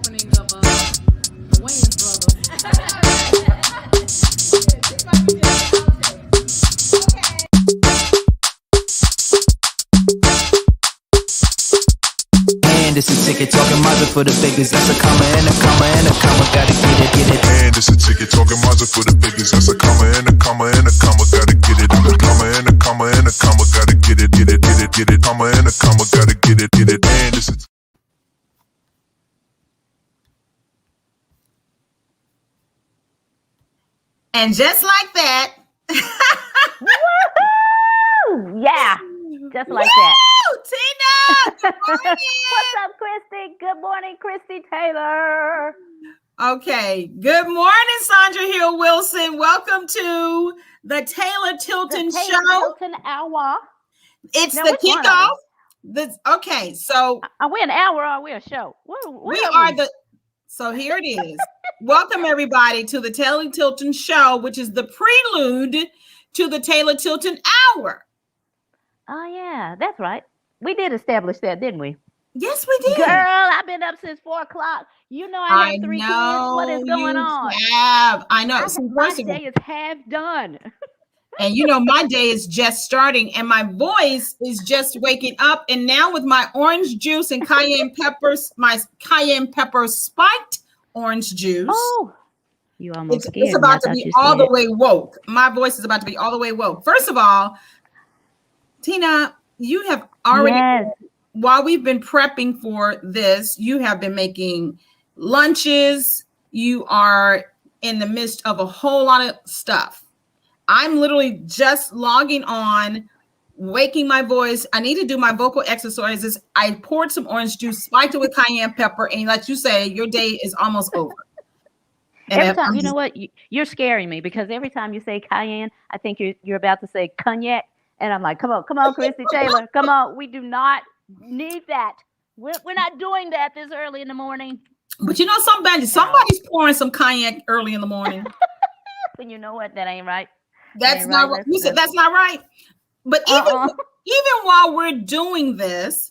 opening of the Wayans brothers. And it's a ticket talking Mazda for the biggest. That's a comma and a comma and a comma. Gotta get it, get it. And it's a ticket talking Mazda for the biggest. That's a comma and a comma and a comma. Gotta get it. A comma and a comma and a comma. Gotta get it, get it, get it, get it. Comma and a comma. Gotta get it, get it. And it's a And just like that, Woo! Yeah, just like that. woo, Tina, good morning. What's up, Christy? Good morning, Christy Taylor. Okay, good morning, Sandra Hill Wilson. Welcome to the Taylor Tilton The Taylor Show. Tilton Hour. It's Now, the which one of kickoff. Okay, so Are we an hour or are we a show? So here it is. Welcome everybody to the Taylor Tilton Show, which is the prelude to the Taylor Tilton Hour. Oh, yeah, that's right. We did establish that, didn't we? Yes, we did. Girl, I've been up since 4 o'clock. You know I have 3 kids. What is going on? I know. See, My first of all, day is half done. and you know, my day is just starting and my voice is just waking up. And now with my orange juice and cayenne peppers, my cayenne pepper spiked orange juice. Oh, you almost scared It's me. about I to thought be you all said the way woke. My voice is about to be all the way woke. First of all, Tina, you have already, Yes. while we've been prepping for this, you have been making lunches. You are in the midst of a whole lot of stuff. I'm literally just logging on, waking my voice. I need to do my vocal exercises. I poured some orange juice, spiked it with cayenne pepper, and like you say, your day is almost over. And Every time, I'm you know just- what? You're scaring me because every time you say cayenne, I think you're about to say cognac, and I'm like, come on, Christy Taylor, come on. We do not need that. We're not doing that this early in the morning. But you know, somebody's pouring some cognac early in the morning. And you know what? That ain't right. That's Ain't not right. right. You said that's not right. But even while we're doing this,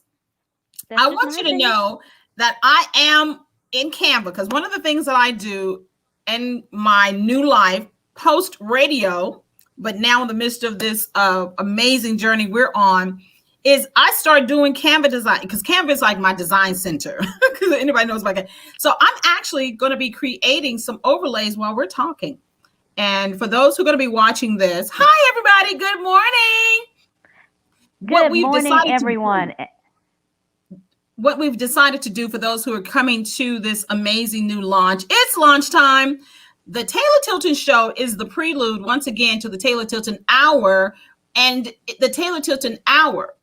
That's I just want my you to opinion. know that I am in Canva because one of the things that I do in my new life post radio, but now in the midst of this amazing journey we're on, is I start doing Canva design because Canva is like my design center because anybody knows about it. So I'm actually going to be creating some overlays while we're talking. And for those who are going to be watching this, hi everybody, good morning. Good morning, everyone. What we've decided to do for those who are coming to this amazing new launch, it's Launchtime. The Taylor Tilton Show is the prelude once again to the Taylor Tilton Hour. And the Taylor Tilton Hour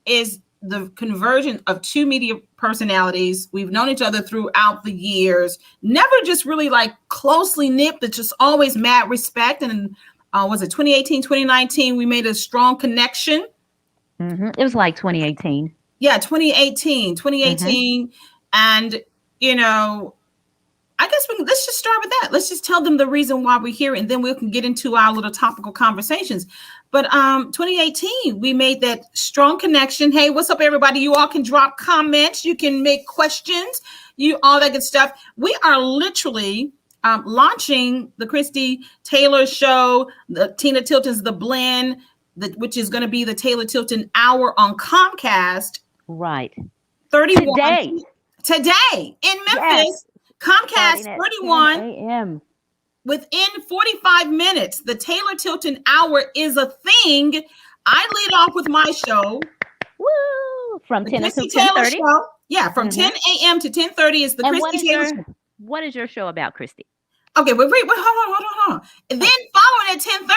is the conversion of two media personalities. We've known each other throughout the years, never just really like closely knit, but just always mad respect. And was it 2018, 2019? We made a strong connection. It was like 2018. Yeah, 2018. And, you know, I guess let's just start with that. Let's just tell them the reason why we're here, and then we can get into our little topical conversations. But 2018, we made that strong connection. Hey, what's up, everybody? You all can drop comments. You can make questions, all that good stuff. We are literally launching the Christie Taylor Show, the Tina Tilton's The Blend, which is going to be the Taylor Tilton Hour on Comcast. Right. 31 today in Memphis. Yes. Comcast 31 a.m. Within 45 minutes. The Taylor Tilton Hour is a thing. I lead off with my show. Woo! From The 10 Christie to Taylor 10:30. Show. Yeah, from 10 a.m. to 10:30 is the And Christie Taylor Show. what is your show about, Christy? Okay, wait, hold on. And then following at 10:30,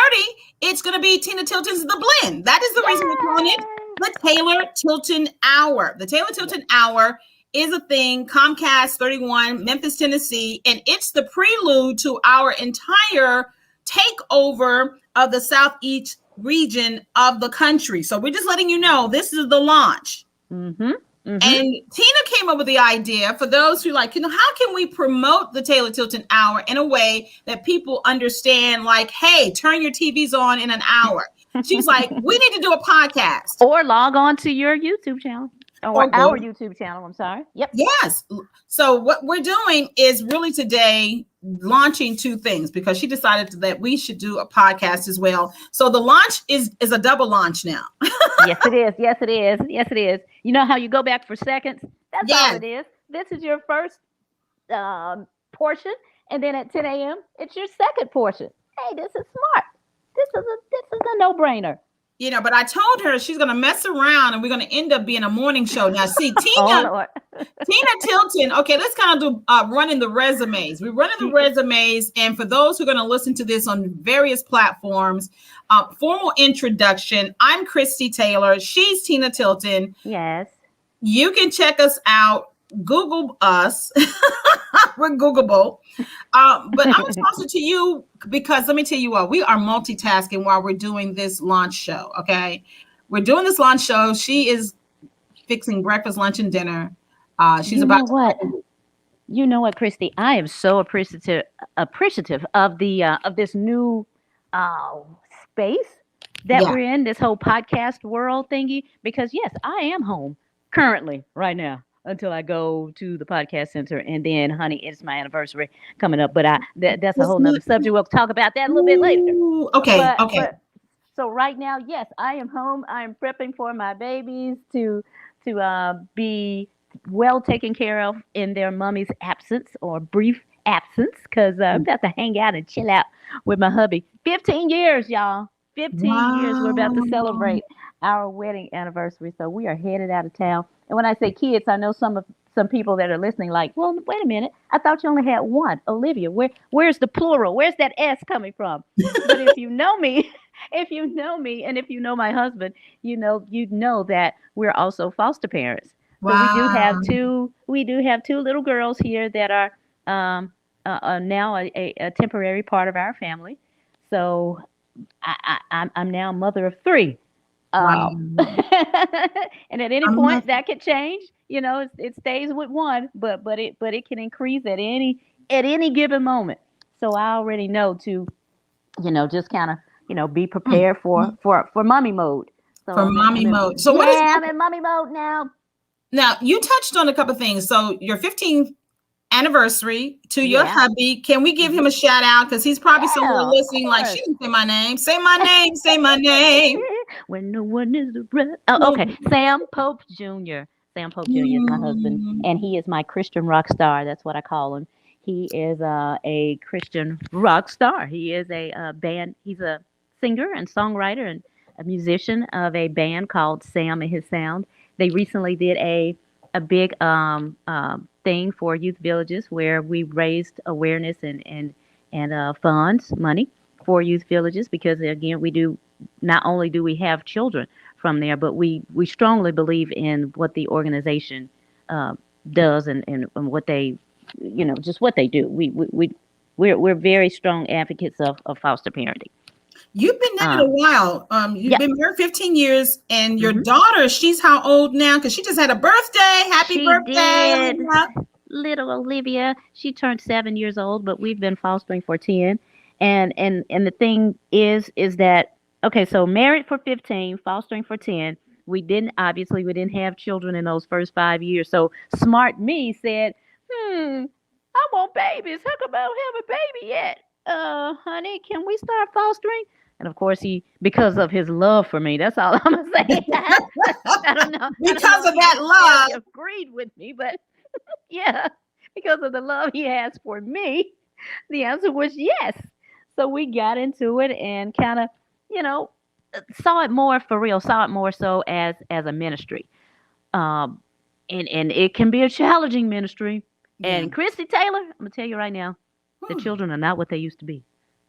it's going to be Tina Tilton's The Blend. That is the reason we're calling it the Taylor Tilton Hour. The Taylor Tilton Hour is a thing, Comcast 31, Memphis, Tennessee, and it's the prelude to our entire takeover of the Southeast region of the country. So we're just letting you know this is the launch. And Tina came up with the idea for those who like, how can we promote the Taylor Tilton Hour in a way that people understand, like, hey, turn your TVs on in an hour. She's like, we need to do a podcast. Or log on to your YouTube channel. Or or our go. YouTube channel. I'm sorry. Yep. Yes. So what we're doing is really today launching two things because she decided that we should do a podcast as well. So the launch is a double launch now. Yes, it is. Yes, it is. Yes, it is. You know how you go back for seconds? That's all Yes. it is. This is your first portion, and then at 10 a.m. it's your second portion. Hey, this is smart. This is a no-brainer. But I told her she's going to mess around and we're going to end up being a morning show. Now, see, Oh Lord. Tina Tilton. Okay, let's kind of do running the resumes. We're running the resumes. And for those who are going to listen to this on various platforms, formal introduction. I'm Christie Taylor. She's Tina Tilton. Yes. You can check us out. Google us. We're Googleable. But I'm responsive to you because let me tell you what, we are multitasking while we're doing this launch show. Okay. We're doing this launch show. She is fixing breakfast, lunch, and dinner. She's You about know what? You know what, Christy? I am so appreciative of the of this new space that we're in, this whole podcast world thingy. Because yes, I am home currently right now until I go to the podcast center, and then, honey, it's my anniversary coming up. But that's a whole nother subject. We'll talk about that a little bit later. Ooh, okay. So right now, yes, I am home. I am prepping for my babies to be well taken care of in their mommy's absence or brief absence, because I'm about to hang out and chill out with my hubby. 15 years, y'all. 15 years. We're about to celebrate our wedding anniversary. So we are headed out of town. And when I say kids, I know some people that are listening like, well, wait a minute. I thought you only had one. Olivia, where's the plural? Where's that S coming from? But if you know me, and if you know my husband, you know that we're also foster parents. So we do have two little girls here that are now a temporary part of our family. So I'm now a mother of three. And at any point that could change. It stays with one, but it can increase at any given moment. So I already know to, just kind of, be prepared for mommy mode. So for mommy mode. So I'm in mommy mode now. Now you touched on a couple of things. So your 15th anniversary to your hubby. Can we give him a shout out? Because he's probably somewhere listening like, she didn't say my name. Say my name. Say my name. When no one is around. Oh, okay. Sam Pope Jr. Sam Pope Jr. is my husband, and he is my Christian rock star. That's what I call him. He is a Christian rock star. He is a band. He's a singer and songwriter and a musician of a band called Sam and His Sound. They recently did a big thing for youth villages where we raised awareness and funds, money for youth villages, because again, we do not only do we have children from there, but we strongly believe in what the organization does and what they, just what they do. We're very strong advocates of foster parenting. You've been at it a while. You've been married 15 years, and your daughter, she's how old now? Because she just had a birthday. Happy birthday. Little Olivia. She turned 7 years old, but we've been fostering for 10. And the thing is that, okay, so married for 15, fostering for 10. We didn't have children in those first 5 years. So smart me said, I want babies. How come I don't have a baby yet? Honey, can we start fostering? And of course, because of his love for me, that's all I'm gonna say. I don't know. Because of that love, he agreed with me, but yeah, because of the love he has for me, the answer was yes. So we got into it and kind of, saw it more for real, saw it more so as a ministry. And it can be a challenging ministry. Yeah. And Christy Taylor, I'm gonna tell you right now, the children are not what they used to be.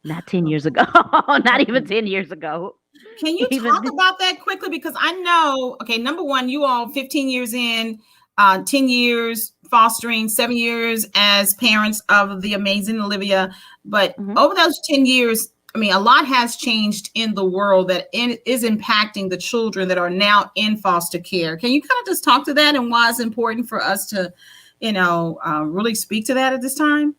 Not 10 years ago. Not even 10 years ago. Can you talk about that quickly? Because I know, okay, number one, you all 15 years in, 10 years fostering, 7 years as parents of the amazing Olivia. But over those 10 years, I mean, a lot has changed in the world that is impacting the children that are now in foster care. Can you kind of just talk to that and why it's important for us to, really speak to that at this time?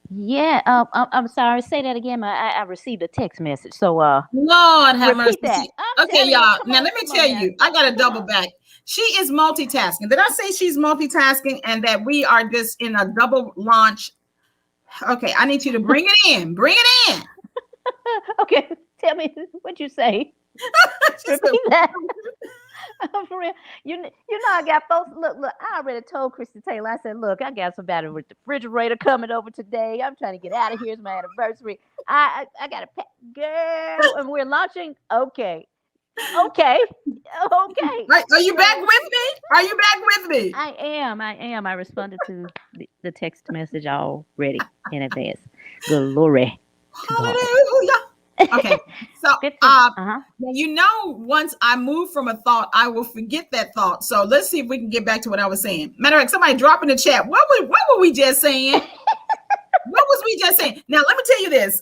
Yeah, I'm sorry. Say that again. I received a text message. So, Lord have mercy. That. Okay, y'all. Now let me tell you, I got to double back. She is multitasking. Did I say she's multitasking and that we are just in a double launch? Okay, I need you to bring it in. Bring it in. Okay, tell me what you say. She said, Repeat that. For real. You know, I got folks. Look. I already told Christie Taylor. I said, look, I got somebody with the refrigerator coming over today. I'm trying to get out of here. It's my anniversary. I got to pack, girl, and we're launching. Okay. Are you back with me? Are you back with me? I am. I responded to the text message already in advance. Glory. Hallelujah. Okay, so you know, once I move from a thought, I will forget that thought. So let's see if we can get back to what I was saying. Matter of fact, somebody drop in the chat. What were we just saying? What was we just saying? Now let me tell you this.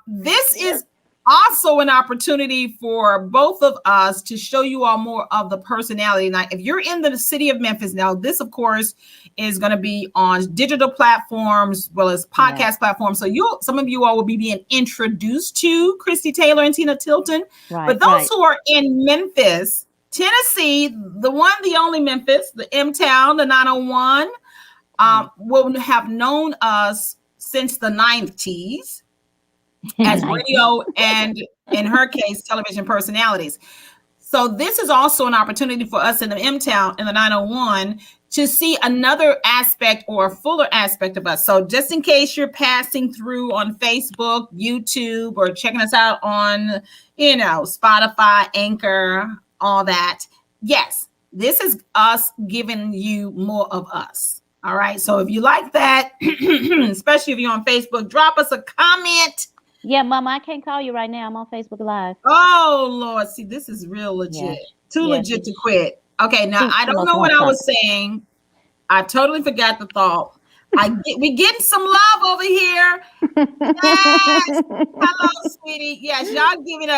This is also an opportunity for both of us to show you all more of the personality. Now, if you're in the city of Memphis, now this, of course, is going to be on digital platforms as well as podcast platforms. So some of you all will be being introduced to Christie Taylor and Tina Tilton. Right, but those who are in Memphis, Tennessee, the one, the only Memphis, the M-Town, the 901, will have known us since the 90s. As radio and, in her case, television personalities. So this is also an opportunity for us in the M-Town, in the 901, to see another aspect or a fuller aspect of us. So just in case you're passing through on Facebook, YouTube, or checking us out on, Spotify, Anchor, all that. Yes, this is us giving you more of us. All right. So if you like that, especially if you're on Facebook, drop us a comment. Yeah, Mama, I can't call you right now. I'm on Facebook Live. Oh, Lord. See, this is real legit. Too legit to quit. Okay, now I don't know what I was saying. I totally forgot the thought. We getting some love over here. Yes. Hello, sweetie. Yes, y'all giving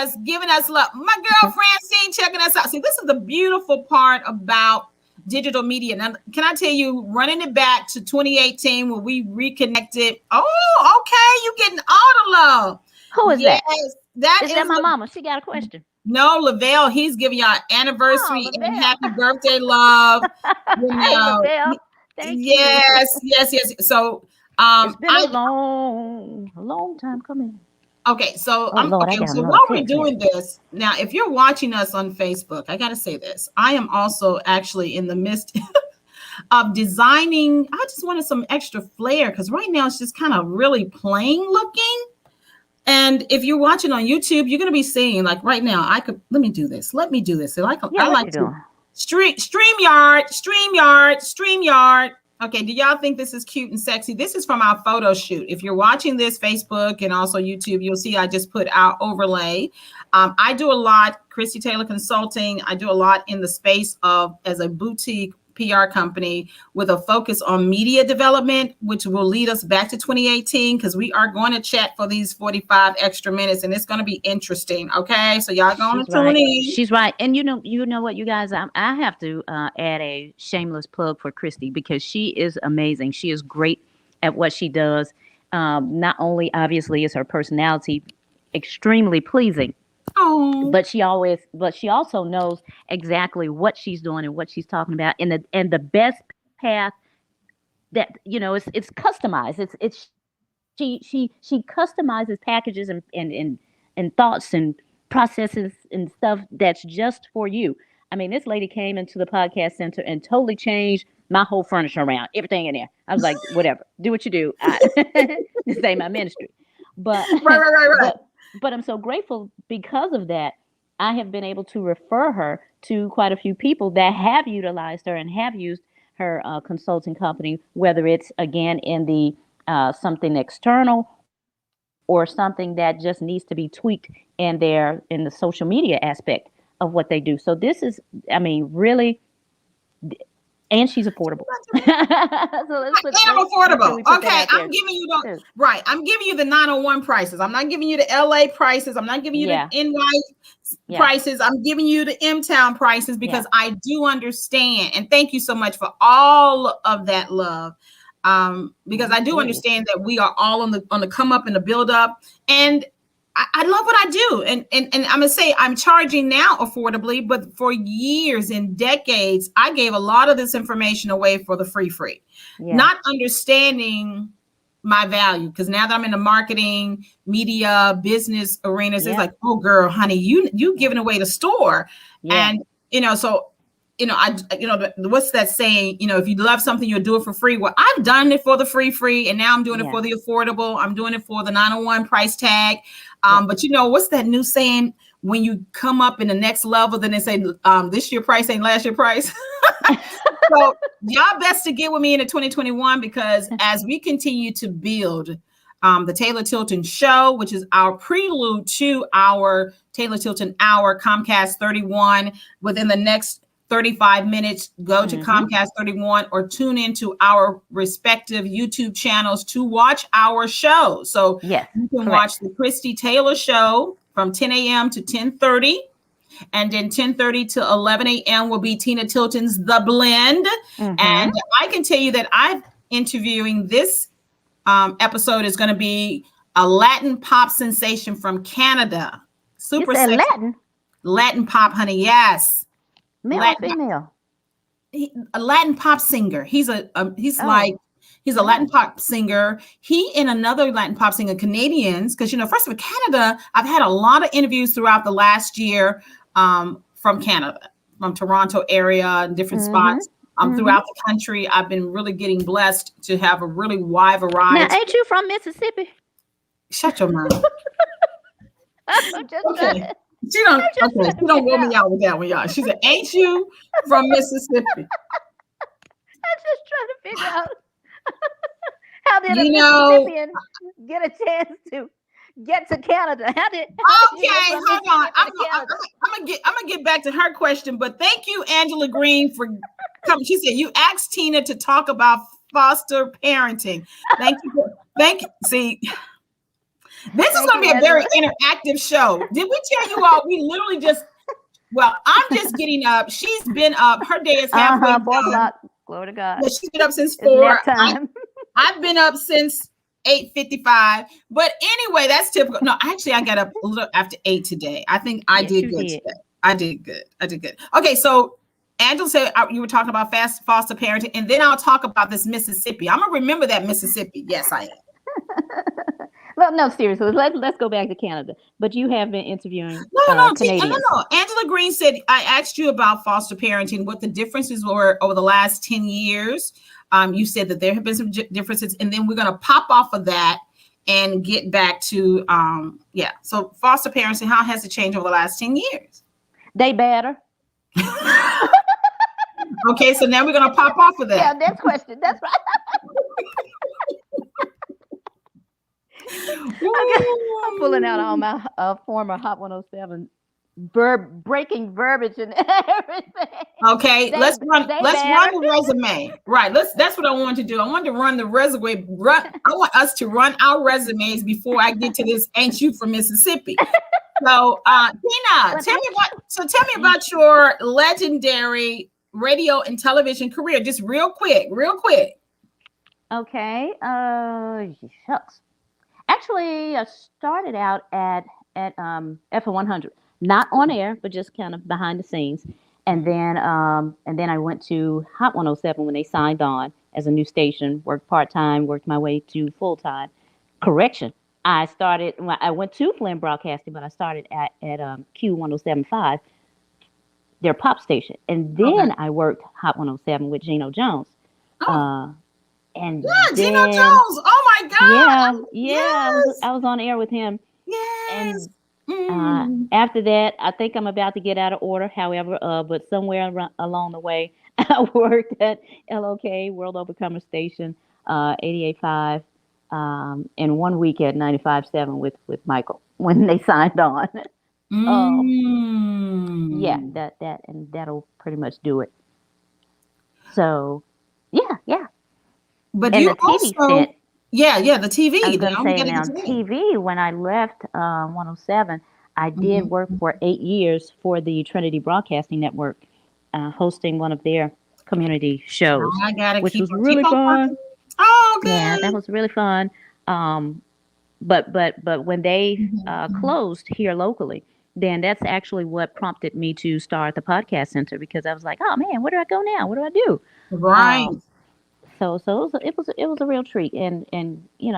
us love. My girl Francine checking us out. See, this is the beautiful part about digital media. Now, can I tell you, running it back to 2018 when we reconnected. Oh, okay. You getting all the love. Who is that? That is that my mama? She got a question. No, Lavelle, he's giving y'all anniversary and happy birthday, love. Hey, Lavelle. Thank you. Yes. So it's been a long time coming. Okay, so while we're doing this, now if you're watching us on Facebook, I gotta say this. I am also actually in the midst of designing. I just wanted some extra flair because right now it's just kind of really plain looking. And if you're watching on YouTube, you're gonna be seeing, like, right now, let me do this. So I like to StreamYard. Okay, do y'all think this is cute and sexy? This is from our photo shoot. If you're watching this Facebook and also YouTube, you'll see I just put our overlay. I do a lot, Christie Taylor Consulting. I do a lot in the space of as a boutique PR company with a focus on media development, which will lead us back to 2018 because we are going to chat for these 45 extra minutes and it's going to be interesting. Okay, so y'all going to tune in. She's right. And you know what, you guys, I have to add a shameless plug for Christie because she is amazing. She is great at what she does. Not only obviously is her personality extremely pleasing, but she also knows exactly what she's doing and what she's talking about, and the best path that it's customized. She customizes packages and thoughts and processes and stuff that's just for you. I mean, this lady came into the podcast center and totally changed my whole furniture around, everything in there. I was like, whatever, do what you do. This ain't my ministry, but right. But I'm so grateful because of that. I have been able to refer her to quite a few people that have utilized her and have used her consulting company, whether it's, again, in the something external or something that just needs to be tweaked in the social media aspect of what they do. So this is, really, and she's affordable. I'm affordable. Okay, I'm giving you I'm giving you the 901 prices. I'm not giving you the LA prices. I'm not giving you the NY prices. I'm giving you the M-Town prices because I do understand. And thank you so much for all of that love. Because I do understand that we are all on the come up and the build up. And I love what I do. And I'm gonna say I'm charging now affordably, but for years and decades, I gave a lot of this information away for the free, Yeah. not understanding my value. Because now that I'm in the marketing, media, business arenas, it's like, oh girl, honey, you giving away the store. Yeah. And so what's that saying? If you love something, you'll do it for free. Well, I've done it for the free, and now I'm doing it for the affordable. I'm doing it for the 901 price tag. But what's that new saying? When you come up in the next level, then they say, this year price ain't last year price. So y'all best to get with me into 2021, because as we continue to build the Taylor Tilton Show, which is our prelude to our Taylor Tilton Hour, Comcast 31, within the next 35 minutes, go to Comcast 31 or tune into our respective YouTube channels to watch our show. So you can watch the Christie Taylor Show from 10 a.m. to 10:30. And then 10:30 to 11 a.m. will be Tina Tilton's The Blend. And I can tell you that I'm interviewing this episode is going to be a Latin pop sensation from Canada. Super sexy. Latin pop, honey. Yes. Male or female? A Latin pop singer. He's a Latin pop singer. He and another Latin pop singer, Canadians, because first of all, Canada, I've had a lot of interviews throughout the last year from Canada, from Toronto area and different spots throughout the country. I've been really getting blessed to have a really wide variety. Now, ain't you from Mississippi? Shut your mouth. Okay. She don't roll me out with that one, y'all. She said, ain't you from Mississippi? I'm just trying to figure out how did a Mississippian get a chance to get to Canada? Hold on. I'm gonna get back to her question, but thank you, Angela Green, for coming. She said you asked Tina to talk about foster parenting. Thank you. See. This is going to be a very interactive show. Did we tell you all? We literally I'm just getting up. She's been up. Her day is halfway done. Glory to God. But she's been up since 4. I've been up since 8:55. But anyway, that's typical. No, actually, I got up a little after 8 today. I think I did good today. I did good. Okay, so Angela said you were talking about foster parenting, and then I'll talk about this Mississippi. I'm going to remember that Mississippi. Yes, I am. Well, no, seriously, let's go back to Canada. But you have been interviewing Canadians. No. Angela Green said, I asked you about foster parenting, what the differences were over the last 10 years. You said that there have been some differences, and then we're going to pop off of that and get back to, So foster parenting, how has it changed over the last 10 years? They better. Okay, so now we're going to pop off of that. Yeah, next question. That's right. I'm pulling out all my former Hot 107 breaking verbiage and everything. Okay, let's run the resume. Right. That's what I want to do. I want to run the resume. I want us to run our resumes before I get to this ain't you from Mississippi. So Tina, tell me about your legendary radio and television career. Just real quick. Okay. Shucks. Actually, I started out at F100, not on air, but just kind of behind the scenes. And then I went to Hot 107 when they signed on as a new station. Worked part-time, worked my way to full-time. Correction, I went to Flynn Broadcasting, but I started at Q 107.5, their pop station, and then I worked Hot 107 with Gino Jones. And Gino Jones. Oh my God. Yeah. Yes. I was on air with him. Yes. And after that, I think I'm about to get out of order. However, but somewhere along the way, I worked at LOK, World Overcomer Station, 88.5, and 1 week at 95.7 with Michael when they signed on. Yeah, that and that'll pretty much do it. So, yeah. But and you the TV also, the TV. I was going to say now, TV, when I left 107, I did work for 8 years for the Trinity Broadcasting Network, hosting one of their community shows, which was really fun. Oh, good. Yeah, that was really fun. but when they closed here locally, then that's actually what prompted me to start the podcast center, because I was like, oh man, where do I go now? What do I do? Right. So it was a real treat, and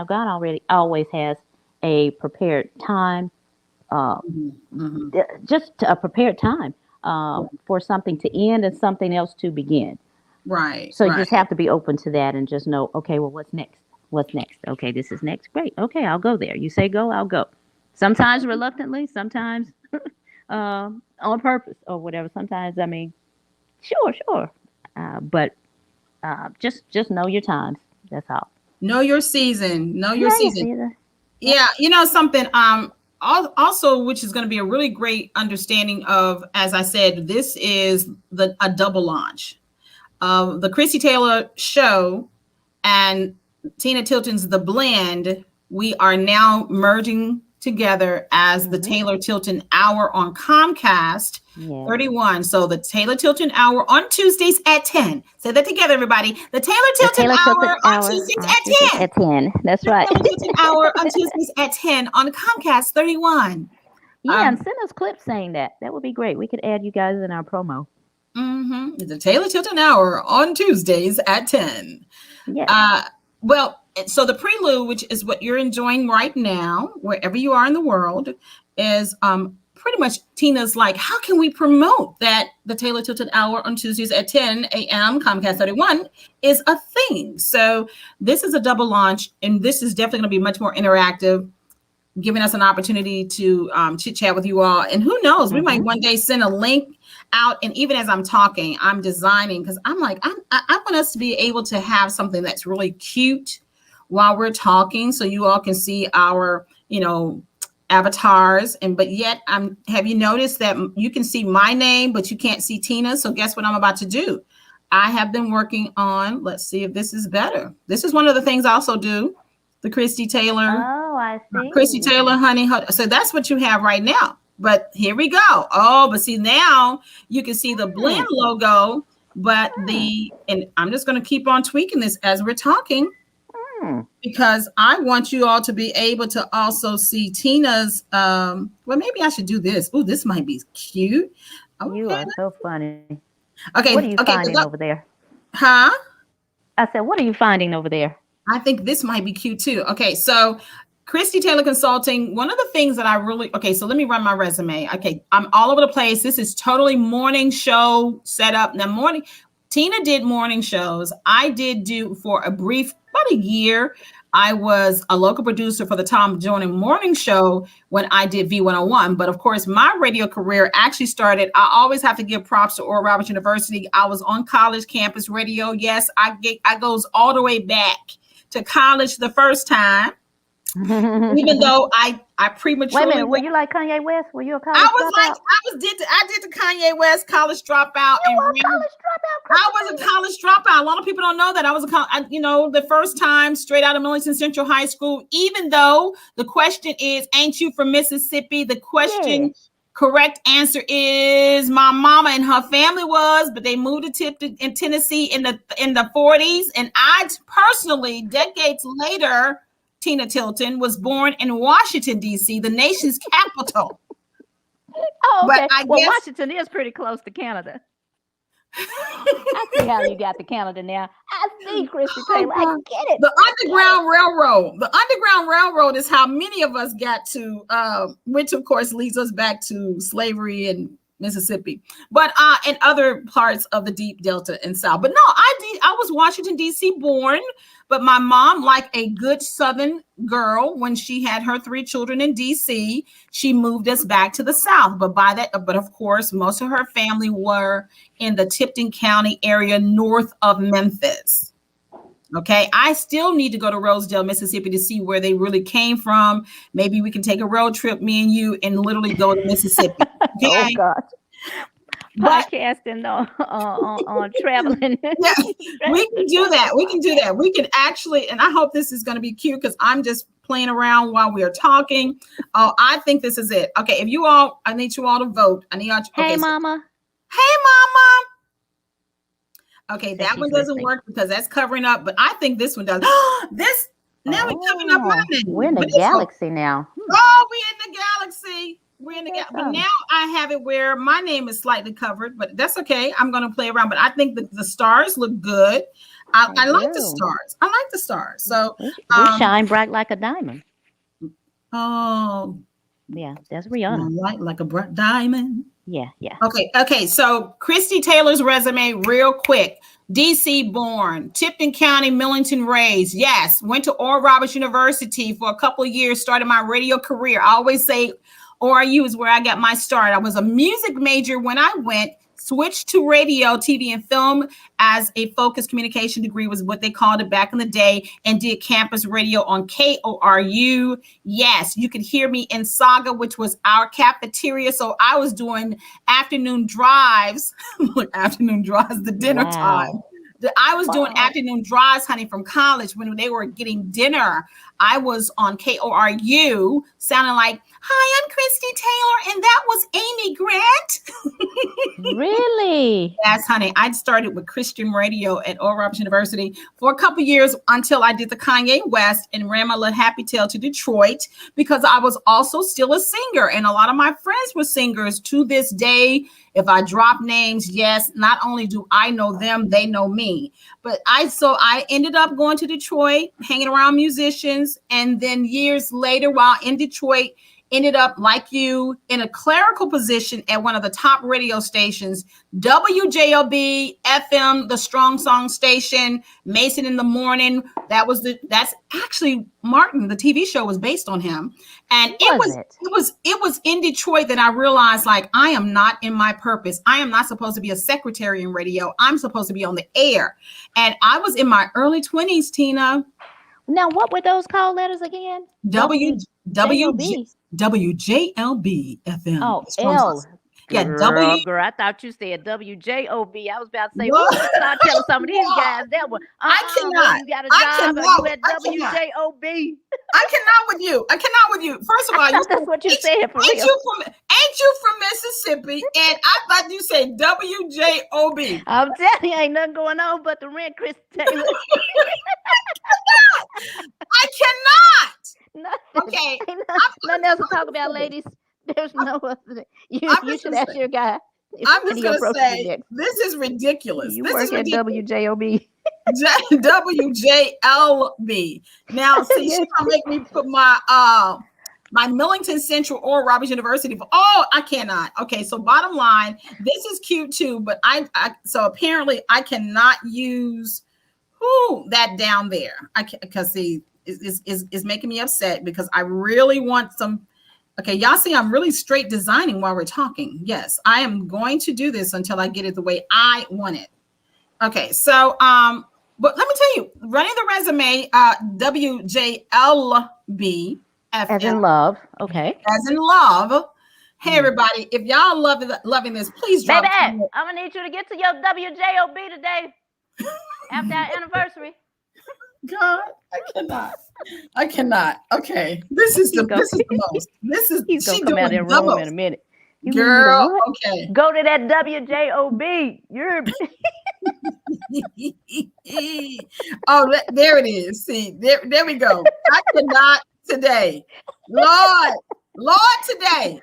God always has a prepared time, just a prepared time for something to end and something else to begin. Right. So you just have to be open to that and just know, okay, well, what's next? What's next? Okay, this is next. Great. Okay, I'll go there. You say go, I'll go. Sometimes reluctantly, sometimes on purpose or whatever. Sometimes, I mean, sure. But just know your times. That's all. Know your season. Know your Yeah, season. Yeah, you know something. Also, which is going to be a really great understanding of, as I said, this is a double launch of the Christie Taylor show and Tina Tilton's The Blend. We are now merging together as the Taylor Tilton Hour on Comcast 31. So the Taylor Tilton Hour on Tuesdays at 10. Say that together, everybody. The Taylor Tilton Hour on Tuesdays at 10. At 10. That's right. The Taylor Tilton Hour on Tuesdays at 10 on Comcast 31. Yeah, and send us clips saying that. That would be great. We could add you guys in our promo. The Taylor Tilton Hour on Tuesdays at 10. Yeah. Well, so the prelude, which is what you're enjoying right now, wherever you are in the world, is pretty much Tina's like, how can we promote that the Taylor Tilton Hour on Tuesdays at 10 a.m. Comcast 31 is a thing. So this is a double launch, and this is definitely going to be much more interactive, giving us an opportunity to chit chat with you all. And who knows, we might one day send a link out. And even as I'm talking, I'm designing, because I'm like, I want us to be able to have something that's really cute while we're talking, so you all can see our, avatars. But yet, have you noticed that you can see my name, but you can't see Tina? So guess what I'm about to do? I have been working on, let's see if this is better. This is one of the things I also do, the Christie Taylor. Oh, I see. Christie Taylor, honey. So that's what you have right now. But here we go. Oh, but see, now you can see the Blend logo, but and I'm just going to keep on tweaking this as we're talking, because I want you all to be able to also see Tina's, well, maybe I should do this. Oh, this might be cute. Okay. You are so funny. Okay. What are you finding over there? Huh? I said, what are you finding over there? I think this might be cute too. Okay. So Christie Taylor Consulting, one of the things that I really, so let me run my resume. Okay. I'm all over the place. This is totally morning show setup. Now Tina did morning shows. I did do for a brief, about a year. I was a local producer for the Tom Joyner Morning Show when I did V101. But of course, my radio career actually started, I always have to give props to Oral Roberts University. I was on college campus radio. Yes, I goes all the way back to college the first time. Even though I prematurely. Wait a minute, were you like Kanye West? Were you a college dropout? I did the Kanye West college dropout. You were a college dropout? I was a college dropout. A lot of people don't know that. I was the first time straight out of Millington Central High School, even though the question is, ain't you from Mississippi? The question, correct answer is my mama and her family was, but they moved to Tipton in Tennessee in the 40s. And I personally, decades later, Tina Tilton was born in Washington, D.C., the nation's capital. Oh, okay. But guess Washington is pretty close to Canada. I see how you got to Canada now. I see, Christie Taylor. I get it. The Underground Railroad. The Underground Railroad is how many of us got to, which of course leads us back to slavery in Mississippi, but and other parts of the Deep Delta and South. But no, I was Washington, D.C. born. But my mom, like a good Southern girl, when she had her 3 children in D.C., she moved us back to the South. But of course, most of her family were in the Tipton County area north of Memphis. Okay, I still need to go to Rosedale, Mississippi to see where they really came from. Maybe we can take a road trip, me and you, and literally go to Mississippi. Okay? Oh, God. Podcasting on traveling. Yeah, we can do that. We can actually, and I hope this is going to be cute because I'm just playing around while we are talking. Oh, I think this is it. Okay, I need you all to vote. I need y'all. Hey, Mama. Hey, Mama. Okay, that one doesn't work because that's covering up, but I think this one does. Now we're coming up my name. We're in the But it's okay. galaxy now. Oh, we're in the galaxy. We're in the Yes, But now I have it where my name is slightly covered, but that's okay. I'm going to play around. But I think the stars look good. I like the stars. I like the stars. So We shine bright like a diamond. oh, Yeah, that's Rihanna. like a bright diamond. Yeah. Okay. So Christie Taylor's resume, real quick. DC born, Tipton County, Millington raised. Yes, went to Oral Roberts University for a couple of years, started my radio career. I always say ORU is where I got my start. I was a music major when I went, switched to radio, TV, and film as a focused communication degree was what they called it back in the day, and did campus radio on KORU. Yes, you could hear me in Saga, which was our cafeteria. So I was doing afternoon drives, the dinner time. I was doing afternoon drives, honey, from college when they were getting dinner. I was on KORU sounding like, hi, I'm Christie Taylor, and that was Amy Grant. Really? Yes, honey. I started with Christian radio at Oral Roberts University for a couple years until I did the Kanye West and ran my little happy tail to Detroit, because I was also still a singer. And a lot of my friends were singers to this day. If I drop names, yes, not only do I know them, they know me. But I ended up going to Detroit, hanging around musicians. And then years later, while in Detroit, ended up, like you, in a clerical position at one of the top radio stations, WJLB FM, the Strong Song Station, Mason in the Morning. That's actually Martin. The TV show was based on him. And it was in Detroit that I realized, like, I am not in my purpose. I am not supposed to be a secretary in radio. I'm supposed to be on the air. And I was in my early 20s, Tina. Now, what were those call letters again? WJLB FM. Oh, L. Yeah, Girl, I thought you said WJOB. I was about to say, start telling some of these guys that one. I cannot. You got a job, or you at WJOB. I cannot with you. First of all, that's what you said for real. Ain't you from Mississippi? And I thought you said WJOB. I'm telling you, ain't nothing going on but the rent, Chris Taylor. I cannot. Nothing. Okay. Nothing else to talk about, ladies. There's no other. You should ask your guy. I'm just going to say, this is ridiculous. You work at WJOB. WJLB. Now, see, she's going to make me put my Millington Central or Roberts University. I cannot. Okay, so bottom line, this is cute too, but so apparently I cannot use that down there. I can't, because see, is making me upset because I really want some. Okay, y'all see, I'm really straight designing while we're talking. Yes, I am going to do this until I get it the way I want it. Okay, so but let me tell you, running the resume, WJLB. As in love. Okay. As in love. Hey, everybody, if y'all loving this, please drop. Baby, I'm going to need you to get to your WJOB today after our anniversary. God, I cannot. Okay, this is the most. He's gonna come out of the room in a minute. Girl, okay. Go to that WJOB. You're. There it is. See, there we go. I cannot today. Lord today.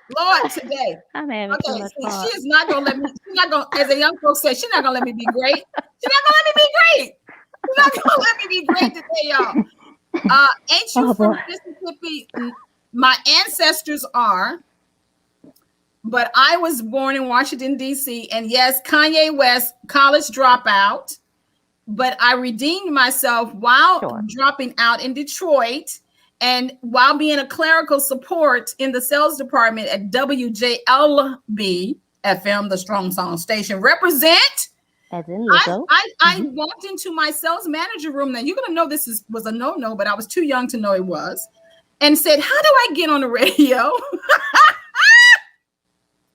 I'm having too much fun. She is not gonna let me. She's not gonna, as a young folks say, she's not gonna let me be great. She's not gonna let me be great. You're not gonna let me be great today, y'all. Ain't you from Mississippi? My ancestors are, but I was born in Washington, D.C. And yes, Kanye West, college dropout, but I redeemed myself while dropping out in Detroit and while being a clerical support in the sales department at WJLB FM, the Strong Song Station. Represent. As in Lizzo. I walked into my sales manager room. Now you're gonna know this was a no-no, but I was too young to know it was, and said, "How do I get on the radio?"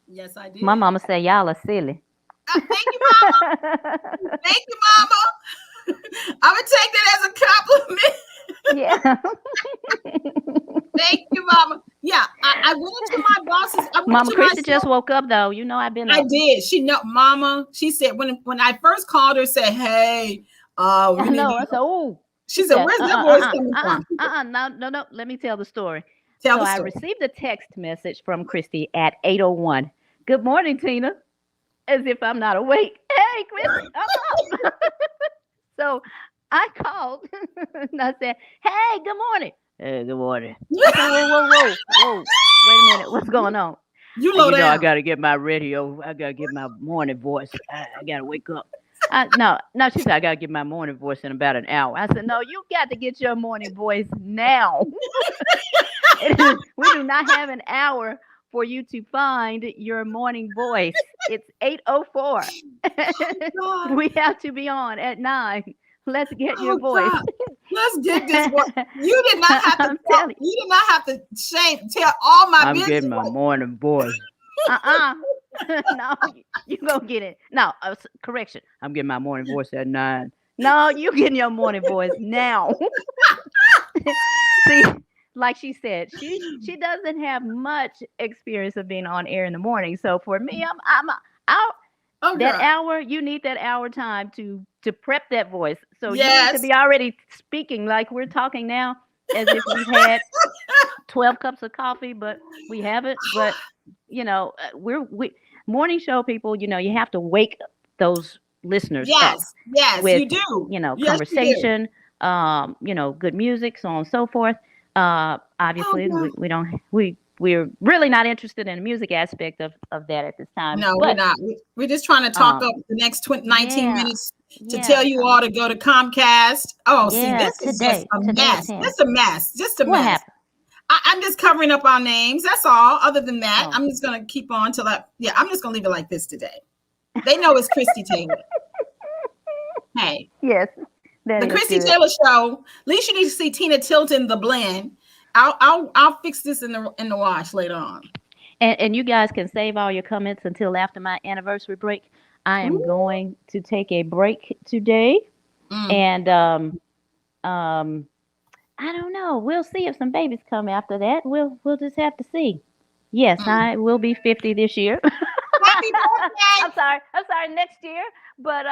Yes, I did. My mama said, "Y'all are silly." Thank you, Mama. Thank you, Mama. I would take that as a compliment. Yeah. Thank you, Mama. Yeah, I went into my bosses. Mama Christie just woke up, though. You know I've been. I did. Mama. She said when I first called her, said, "Hey, I know." I said, "Oh." She said, "Where's that voice coming from?" No. Let me tell the story. Tell So the I story. received a text message from Christy at 8:01. Good morning, Tina. As if I'm not awake. Hey, Christy, I'm up. So I called and I said, "Hey, good morning." Hey, good morning. I said, whoa. Wait a minute. What's going on? You low down. I got to get my radio. I got to get my morning voice. I got to wake up. No, she said, I got to get my morning voice in about an hour. I said, no, you got to get your morning voice now. We do not have an hour for you to find your morning voice. It's 8:04. God. We have to be on at 9. Let's get your Oh, voice. God. Let's get this one. You did not have to. I'm telling You did not have to tell all my I'm business. getting my morning voice. No, you gonna get it. No, correction. I'm getting my morning voice at 9. No, you getting your morning voice now. See, like she said, she doesn't have much experience of being on air in the morning. So for me, I'm out. Oh, That God. hour, you need that hour time to prep that voice. So you need Yes. to be already speaking like we're talking now, as if we've had 12 cups of coffee, but we haven't. But we morning show people. You have to wake those listeners up Yes, with you do. Yes, you do. conversation, good music, so on and so forth. Obviously, God. we're really not interested in the music aspect of that at this time. No, but we're not. We're just trying to talk up the next 19 minutes to tell you all to go to Comcast. Oh, see, this is just a mess. Just a mess. Just a What mess. happened? I'm just covering up our names. That's all. Other than that, Oh. I'm just going to keep on till I'm just going to leave it like this today. They know it's Christy Taylor. Hey. Yes. The Christy Taylor Show. At least you need to see Tina Tilton, the blend. I'll fix this in the wash later on. And you guys can save all your comments until after my anniversary break. I am going to take a break today, and I don't know. We'll see if some babies come after that. We'll just have to see. Yes, I will be 50 this year. Happy birthday! I'm sorry, next year. But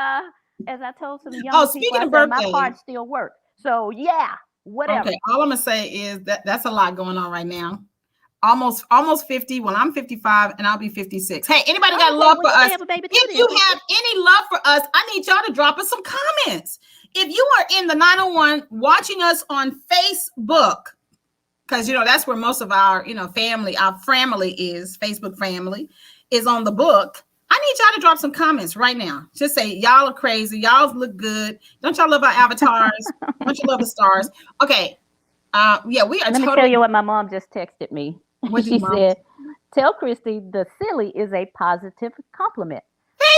as I told some young people, I said, my parts still work. So yeah, whatever. Okay, all I'm gonna say is that's a lot going on right now. Almost 50. Well, I'm 55 and I'll be 56. Hey, anybody got love for us? If you have any love for us, I need y'all to drop us some comments. If you are in the 901 watching us on Facebook, because that's where most of our family, our family is, Facebook family is on the book. I need y'all to drop some comments right now. Just say y'all are crazy, y'all look good. Don't y'all love our avatars? Don't you love the stars? Okay. We are. Let me tell you what my mom just texted me. She said, "Tell Christy the silly is a positive compliment.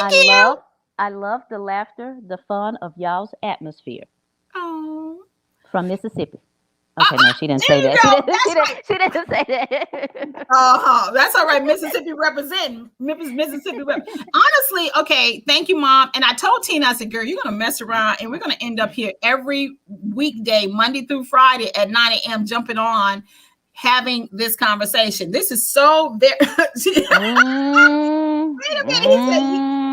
Thank you. I love the laughter, the fun of y'all's atmosphere." Oh. From Mississippi. Okay, no, she didn't say that. She didn't say that. That's all right. Mississippi representing. Mississippi rep. Honestly, okay, thank you, Mom. And I told Tina, I said, girl, you're going to mess around and we're going to end up here every weekday, Monday through Friday at 9 a.m. jumping on, having this conversation. This is so very. Wait a minute.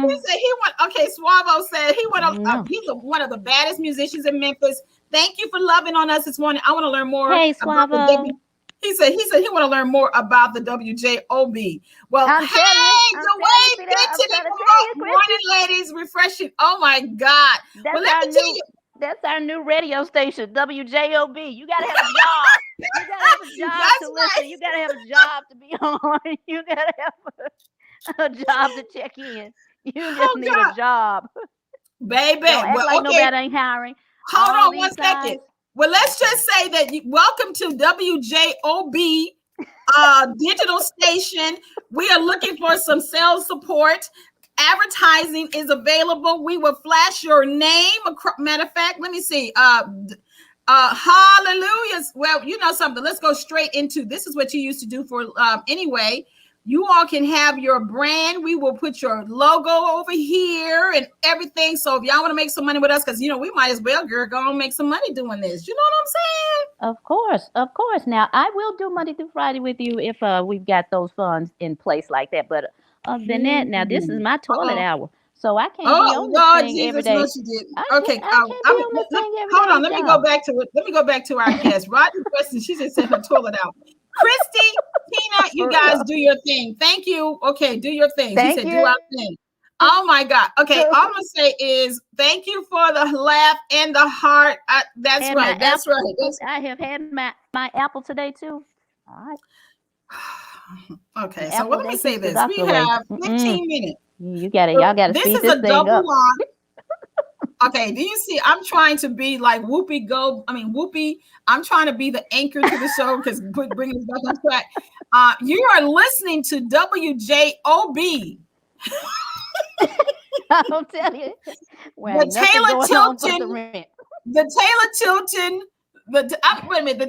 He said he went. Okay, Suavo said he went. He's one of the baddest musicians in Memphis. Thank you for loving on us this morning. I want to learn more. Hey, Suavo. He said he want to learn more about the WJOB. Well, hey, Dwayne, morning, ladies, refreshing. Oh my God. That's our new radio station, WJOB. You gotta have a job. You gotta have a job to listen. Right. You gotta have a job to be on. You gotta have a job to check in. You just need a job, baby. Don't act like nobody ain't hiring. Hold on one second. Well, let's just say that welcome to WJOB digital station. We are looking for some sales support. Advertising is available. We will flash your name. Matter of fact, let me see. Hallelujah. Well, you know something. Let's go straight into this. Is what you used to do for anyway. You all can have your brand. We will put your logo over here and everything. So if y'all want to make some money with us, because we might as well, girl, go and make some money doing this. You know what I'm saying? Of course. Now I will do Monday through Friday with you if we've got those funds in place like that. But other than that, now this is my toilet hour. So I can't be Oh on this Lord thing every Jesus, day. no, she didn't. I Okay, can't be on this thing every day. hold on. Let me go back to it. Let me go back to our guest, Rodney Preston. She just sent her toilet out. Christy, Tina, you guys do your thing. Thank you. Okay, do your thing. She Thank said, you. do our thing. Oh my God. Okay, all I'm gonna say is thank you for the laugh and the heart. That's And right. That's right. I have had my apple today too. All right. Okay, so Apple let me day say keeps the this. We doctor away. have 15 minutes. Y'all gotta This speed is this a thing double up. launch. Okay, do you see? I'm trying to be like Whoopi. I'm trying to be the anchor to the show because bringing us back on track. You are listening to WJOB. I'll tell you. Well, The Taylor Tilton. Rent. The Taylor Tilton. Wait a minute.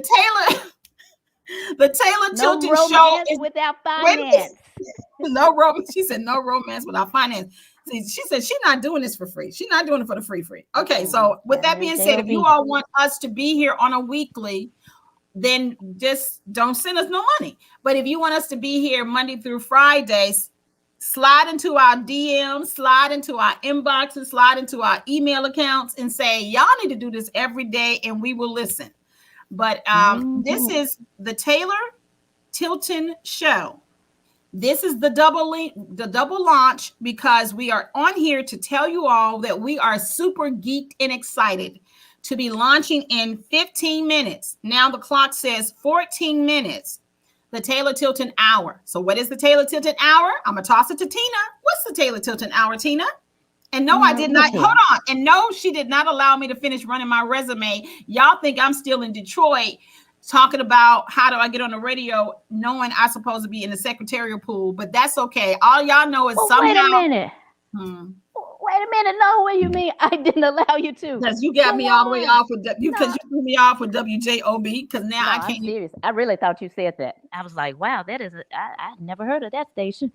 The Taylor Tilton show is without finance. No romance. She said no romance without finance. See, she said she's not doing this for free. She's not doing it for the free. Okay, so with that being said, if you all want us to be here on a weekly, then just don't send us no money. But if you want us to be here Monday through Fridays, slide into our DMs, slide into our inboxes, slide into our email accounts and say, y'all need to do this every day and we will listen. But this is the Taylor Tilton Show. This is the double launch because we are on here to tell you all that we are super geeked and excited to be launching in 15 minutes. Now the clock says 14 minutes. The Taylor Tilton Hour. So what is the Taylor Tilton Hour? I'm going to toss it to Tina. What's the Taylor Tilton Hour, Tina? And no, I did not. Hold on. And no, she did not allow me to finish running my resume. Y'all think I'm still in Detroit talking about how do I get on the radio knowing I'm supposed to be in the secretarial pool, but that's okay. All y'all know is somehow. Wait a minute. Wait a minute. No, what do you mean I didn't allow you to? Because you got me all the way off with you threw me off with WJOB because now I can't. I'm serious. I really thought you said that. I was like, wow, that is I never heard of that station.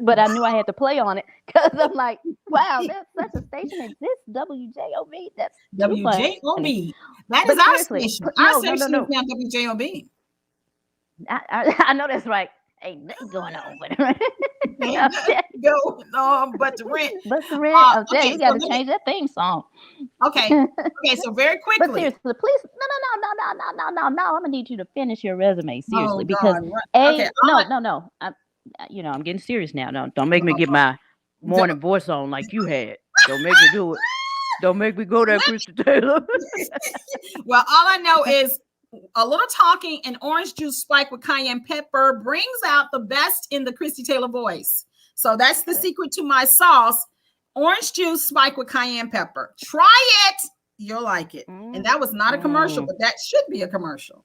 But I knew I had to play on it because I'm like, wow, such a station exists. WJOB. That's WJOB. That is our station. Our station is now WJOB. I know that's right. Ain't nothing going on with it. But the rent. But the rent. Okay, you got to change that theme song. Okay. So very quickly. But seriously, please, no. I'm gonna need you to finish your resume seriously because no. I'm getting serious now. No, don't make me get my morning voice on like you had. Don't make me do it. Don't make me go there, Christie Taylor. Well, all I know is a little talking and orange juice spiked with cayenne pepper brings out the best in the Christie Taylor voice. So that's the secret to my sauce. Orange juice spiked with cayenne pepper. Try it. You'll like it. And that was not a commercial, but that should be a commercial.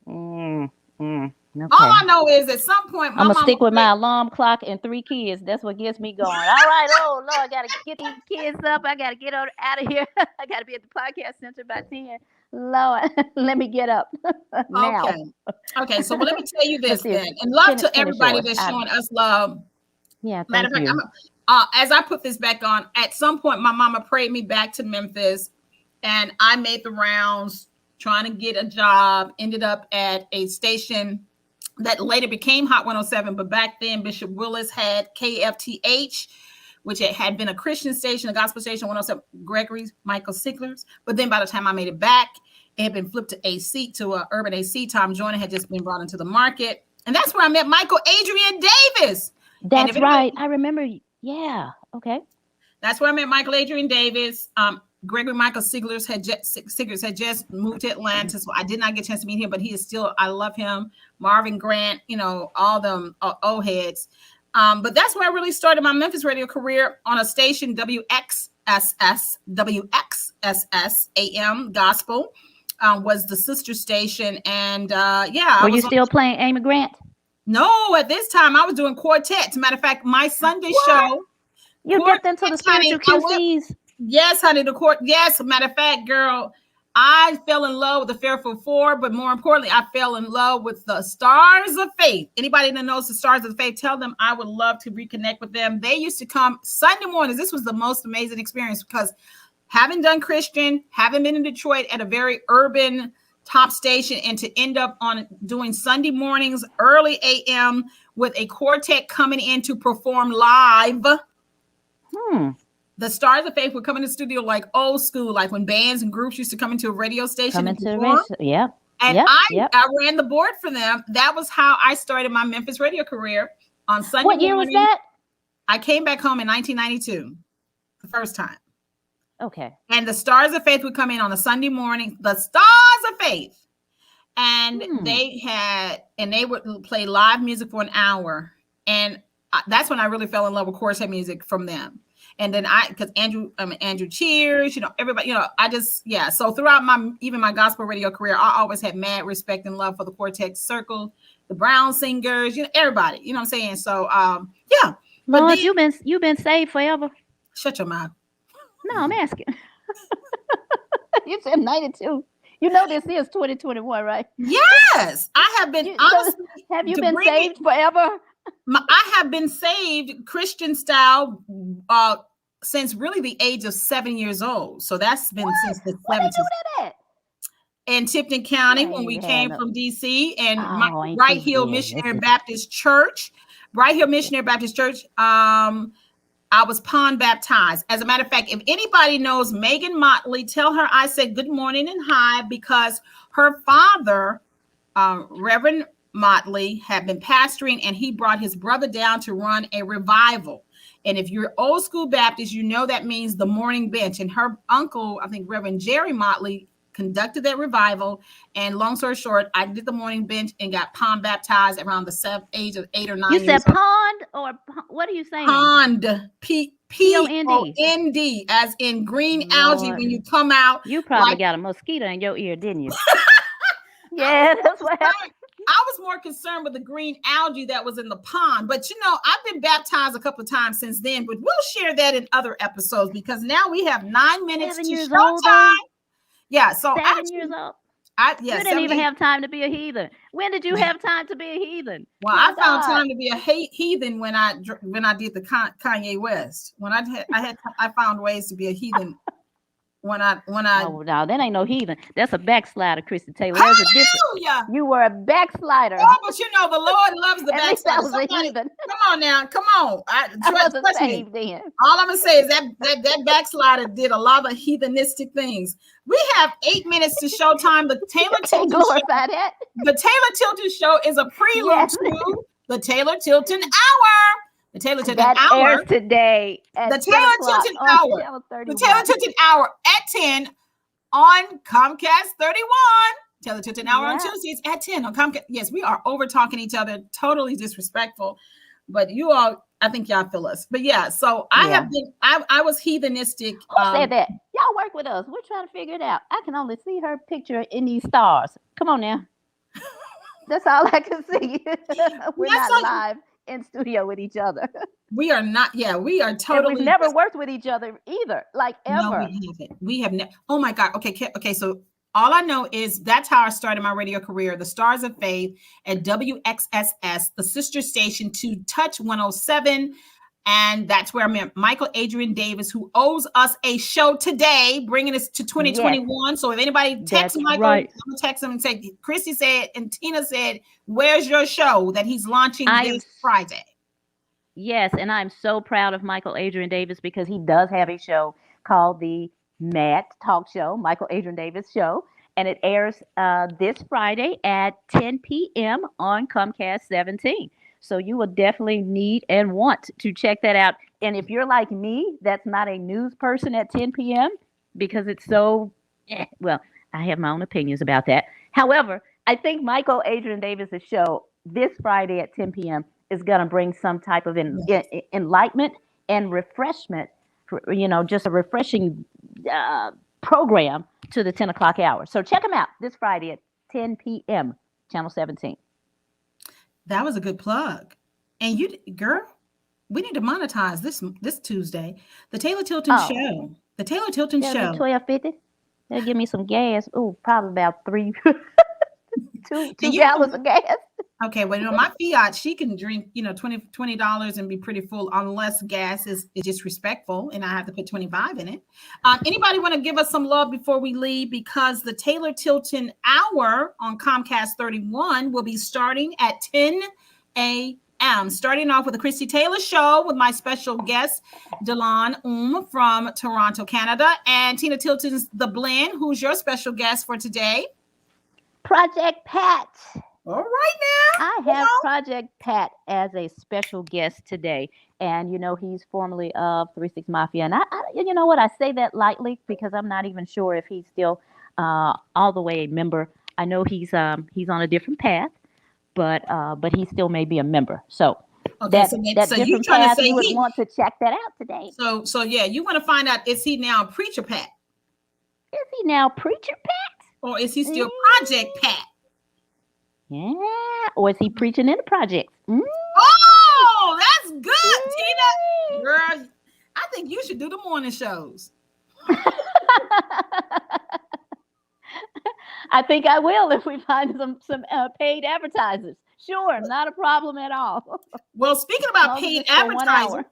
Okay. All I know is at some point, I'm going to stick with my alarm clock and 3 kids. That's what gets me going. All right. Oh, Lord, I got to get these kids up. I got to get out of here. I got to be at the podcast center by 10. Lord, let me get up now. Okay. So let me tell you this then. And love to everybody that's showing us love. Yeah. Matter of fact, as I put this back on, at some point, my mama prayed me back to Memphis and I made the rounds trying to get a job, ended up at a station that later became Hot 107. But back then, Bishop Willis had KFTH, which it had been a Christian station, a gospel station, 107, Gregory's, Michael Sigler's. But then by the time I made it back, it had been flipped to AC, to a urban AC. Tom Joyner had just been brought into the market. And that's where I met Michael Adrian Davis. That's right. I remember. Yeah. Okay. That's where I met Michael Adrian Davis. Gregory Michael Sigler's had just moved to Atlanta, so I did not get a chance to meet him, but he is still, I love him. Marvin Grant, all them old heads. But that's where I really started my Memphis radio career on a station, WXSS AM Gospel was the sister station. And Were you still playing Amy Grant? No, at this time I was doing quartet. As a matter of fact, my Sunday show. You dipped into the spiritual QCs. Yes, honey, the court. Yes, matter of fact, girl, I fell in love with the Fairfield Four, but more importantly, I fell in love with the Stars of Faith. Anybody that knows the Stars of Faith, tell them I would love to reconnect with them. They used to come Sunday mornings. This was the most amazing experience because having done Christian, having been in Detroit at a very urban top station, and to end up on doing Sunday mornings, early AM with a quartet coming in to perform live. The Stars of Faith would come in the studio like old school, like when bands and groups used to come into a radio station. Yeah. And I ran the board for them. That was how I started my Memphis radio career on Sunday What year morning. was that? I came back home in 1992, the first time. Okay. And the Stars of Faith would come in on a Sunday morning. The Stars of Faith. And they would play live music for an hour. And that's when I really fell in love with quartet music from them. And then because Andrew Cheers, everybody, So throughout my gospel radio career, I always had mad respect and love for the quartet circle, the Brown Singers, everybody, you know what I'm saying? So, yeah. But Lord, you've been saved forever. Shut your mouth. No, I'm asking. You said 92. You know this is 2021, right? Yes, I have been. Honestly, have you been saved forever? I have been saved Christian style since really the age of 7 years old. So that's been since the 70s. In Tipton County, when we came from DC, and Bright Hill Missionary Baptist Church. I was pond baptized. As a matter of fact, if anybody knows Megan Motley, tell her I said good morning and hi, because her father, Reverend Motley, had been pastoring, and he brought his brother down to run a revival. And if you're old school Baptist, you know that means the morning bench. And her uncle, I think Reverend Jerry Motley, conducted that revival. And long story short, I did the morning bench and got pond baptized around the age of 8 or 9 years. You said pond, or what are you saying? Pond, P-O-N-D, as in green algae when you come out. You probably got a mosquito in your ear, didn't you? Yeah, that's what happened. I was more concerned with the green algae that was in the pond. But, I've been baptized a couple of times since then. But we'll share that in other episodes, because now we have 9 minutes to showtime. Yeah, so 7 years old. You didn't even have time to be a heathen. When did you have time to be a heathen? Well, I found time to be a heathen when I did the Kanye West. When I found ways to be a heathen. Oh, no, that ain't no heathen. That's a backslider, Christie Taylor. There's a difference. You were a backslider. Oh, but the Lord loves the backslider. That was a heathen. Come on now, come on. I wasn't saved then. All I'm gonna say is that backslider did a lot of heathenistic things. We have 8 minutes to showtime. The Taylor Tilton Show. The Taylor Tilton Show is a prelude to the Taylor Tilton Hour. The Taylor Tilton Hour airs today. The Taylor Tilton Hour. The Taylor Tilton Hour at 10 on Comcast 31. Taylor Tilton Hour on Tuesdays at 10 on Comcast. Yes, we are over talking each other, totally disrespectful. But you all, I think y'all feel us. But yeah, so I was heathenistic. Who said that? Y'all work with us. We're trying to figure it out. I can only see her picture in these stars. Come on now. That's all I can see. We're not live in studio with each other. We are not. Yeah, we are totally. And we've never worked with each other either, like ever. No, we haven't. We have never. Oh my God. Okay. So all I know is that's how I started my radio career. The Stars of Faith at WXSS, the sister station to Touch 107. And that's where I met Michael Adrian Davis, who owes us a show today, bringing us to 2021. Yes. So if anybody texts Michael, I'm going to text him and say, Christy said, and Tina said, where's your show that he's launching this Friday? Yes, and I'm so proud of Michael Adrian Davis, because he does have a show called the Matt Talk Show, Michael Adrian Davis Show. And it airs this Friday at 10 p.m. on Comcast 17. So you will definitely need and want to check that out. And if you're like me, that's not a news person at 10 p.m. because it's so, well, I have my own opinions about that. However, I think Michael Adrian Davis' show this Friday at 10 p.m. is going to bring some type of enlightenment and refreshment, just a refreshing program to the 10 o'clock hour. So check them out this Friday at 10 p.m., Channel 17. That was a good plug. And you, girl, we need to monetize this Tuesday. The Taylor Tilton Show. The Taylor Tilton Show. $12.50. They'll give me some gas. Oh, probably about two gallons of gas. Okay, well, my Fiat, she can drink, $20 and be pretty full, unless gas is disrespectful and I have to put 25 in it. Anybody want to give us some love before we leave? Because the Taylor Tilton Hour on Comcast 31 will be starting at 10 a.m. a.m. Starting off with the Christie Taylor Show with my special guest, Delon from Toronto, Canada, and Tina Tilton's The Blend. Who's your special guest for today? Project Pat. All right now. I have Project Pat as a special guest today. And, he's formerly of 36 Mafia. And you know what? I say that lightly because I'm not even sure if he's still all the way a member. I know he's on a different path, but he still may be a member. So okay, that so different path, you would want to check that out today. So yeah, you want to find out, is he now Preacher Pat? Is he now Preacher Pat? Or is he still Project Pat? Yeah. Or is he preaching in the projects? Oh, that's good, Tina. Girl, I think you should do the morning shows. I think I will if we find some paid advertisers. Sure, not a problem at all. Well, speaking about paid advertisers,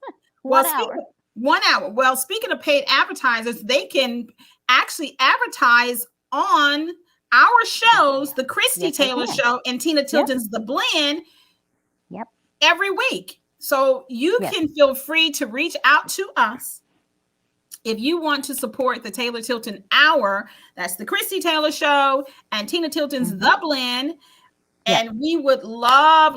1 hour. 1 hour. Well, speaking of paid advertisers, they can actually advertise on our shows, the Christie Taylor Show and Tina Tilton's The Blend, every week. So you can feel free to reach out to us if you want to support the Taylor Tilton Hour. That's the Christie Taylor Show and Tina Tilton's The Blend. And we would love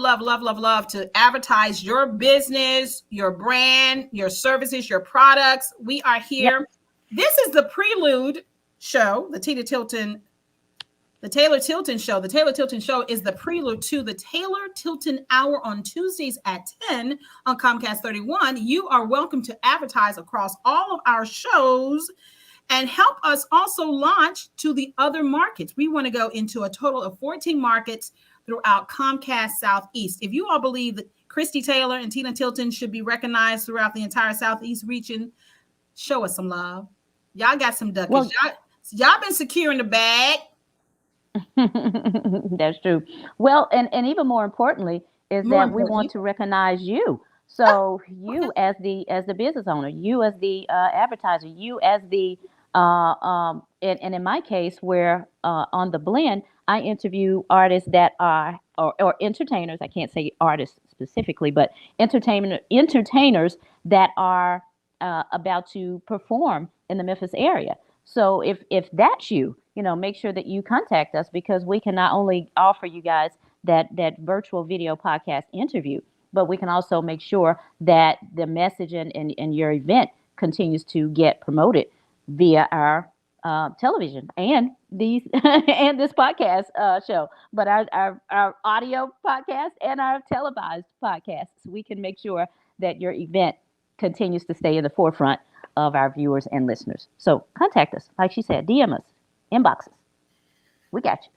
to advertise your business, your brand, your services, your products. We are here. This is the prelude show, the Taylor Tilton Show. The Taylor Tilton Show is the prelude to the Taylor Tilton Hour on Tuesdays at 10 on Comcast 31. You are welcome to advertise across all of our shows and help us also launch to the other markets. We want to go into a total of 14 markets throughout Comcast Southeast. If you all believe that Christie Taylor and Tina Tilton should be recognized throughout the entire Southeast region, show us some love. Y'all got some duckies. Well, y'all been securing the bag. That's true. Well, and even more importantly is that we want to recognize you. So you as the business owner, you as the advertiser, you as the and in my case, where on The Blend, I interview artists that are or entertainers. I can't say artists specifically, but entertainers that are about to perform in the Memphis area. So if that's you, make sure that you contact us, because we can not only offer you guys that virtual video podcast interview, but we can also make sure that the message and your event continues to get promoted via our television and these and this podcast show, but our audio podcast and our televised podcasts. So we can make sure that your event continues to stay in the forefront of our viewers and listeners. So contact us, like she said, DM us, inbox us. We got you.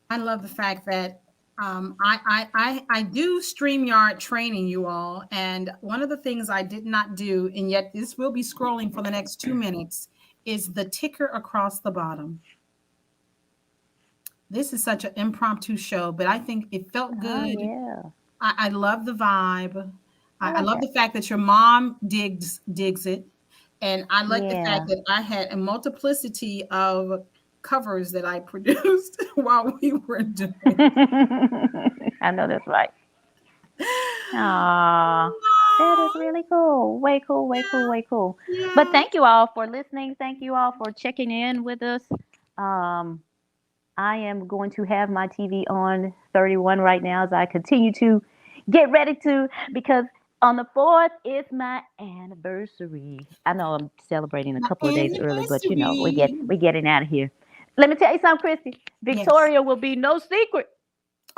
I love the fact that I do StreamYard training, you all, and one of the things I did not do, and yet this will be scrolling for the next 2 minutes, is the ticker across the bottom. This is such an impromptu show, but I think it felt good. Oh, yeah. I love the vibe. I love the fact that your mom digs it. And I like the fact that I had a multiplicity of covers that I produced while we were doing it. I know that's right. Aww, that is really cool. Way cool. Yeah. But thank you all for listening. Thank you all for checking in with us. I am going to have my TV on 31 right now as I continue to get ready because on the 4th is my anniversary. I know I'm celebrating a couple of days early, but we're getting out of here. Let me tell you something, Christy. Victoria will be no secret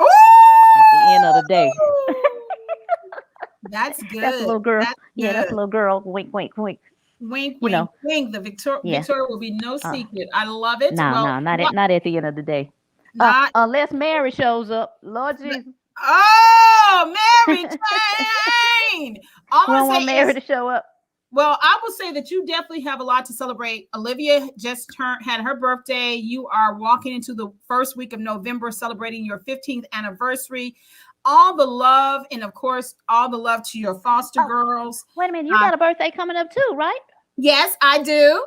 Ooh! at the end of the day. That's good. That's a little girl. That's a little girl. Wink, wink, wink. Wink, wink, wink. The Victoria will be no secret. I love it. No, not at the end of the day. Unless Mary shows up. Lord Jesus. Oh, Mary Jane. We don't want Mary to show up. Well, I will say that you definitely have a lot to celebrate. Olivia just had her birthday. You are walking into the first week of November, celebrating your 15th anniversary. All the love, and of course, all the love to your foster girls. Wait a minute, you got a birthday coming up too, right? Yes, I do.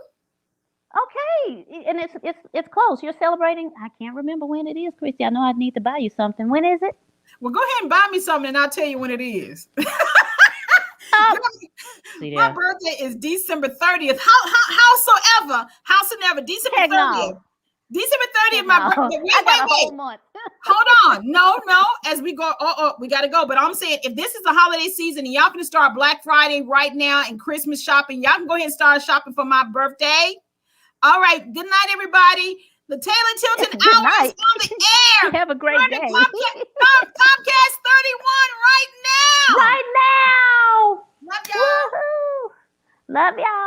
Okay, and it's close. You're celebrating. I can't remember when it is, Christy. I know I need to buy you something. When is it? Well, go ahead and buy me something, and I'll tell you when it is. Oh, see My there. birthday is December 30th. Howsoever, December Heck 30th. no. December 30th, Heck my no. birthday. I got a whole Wait. month. Hold on. No. As we go, we got to go. But I'm saying, if this is the holiday season and y'all can start Black Friday right now and Christmas shopping, y'all can go ahead and start shopping for my birthday. All right. Good night, everybody. The Taylor Tilton Good Hour night. is on the air. Have a great Turn day. to Comcast 31 right now. Right now. Love y'all. Woohoo. Love y'all.